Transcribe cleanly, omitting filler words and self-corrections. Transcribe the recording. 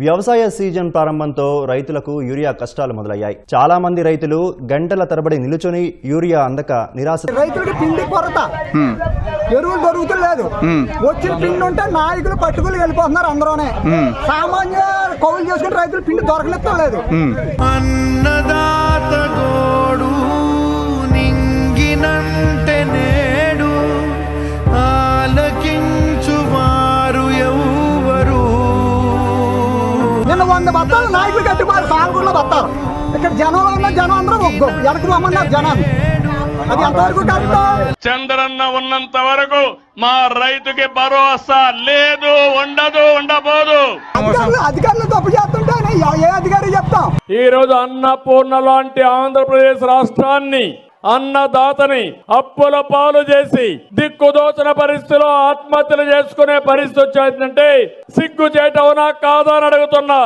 వ్యవసాయ సీజన్ ప్రారంభంతో రైతులకు యూరియా కష్టాలు మొదలయ్యాయి. చాలా మంది రైతులు గంటల తరబడి నిలుచొని యూరియా అందక నిరాశ. రైతులకు పిండి కొరత, ఎరువులు దొరుకుతలేదు. వచ్చిన పిండి ఉంటే నాయకులు పట్టుకుని వెళ్ళిపోతున్నారు. అందరూనే సామాన్య కౌలు చేసుకుని రైతులు పిండి దొరకనిస్తలేదు. అన్నదాత గోడు నింగినంటే నేడు ఆలకించువారు ఎవరు. నిన్న 100 బత్తాలు నాయకులు కట్టిపోయారు. సాగులో బత్తాలు ఇక్కడ జనంలో ఉన్న జనం అందరూ వెనక్కి రమ్మన్నారు జనాన్ని. అది ఎంతవరకు కరెక్ట్? చంద్రన్న ఉన్నంత వరకు మా రైతుకి భరోసా లేదు, ఉండదు, ఉండబోదు. అధికారులు తప్పు చేస్తుంటే ఏ అధికారి చెప్తాం? ఈ రోజు అన్నపూర్ణ లాంటి ఆంధ్రప్రదేశ్ రాష్ట్రాన్ని, అన్నదాతని అప్పుల పాలు చేసి దిక్కుదోచిన పరిస్థితిలో ఆత్మహత్యలు చేసుకునే పరిస్థితి వచ్చేందంటే సిగ్గు చేయటం అవునా కాదా అని అడుగుతున్నా.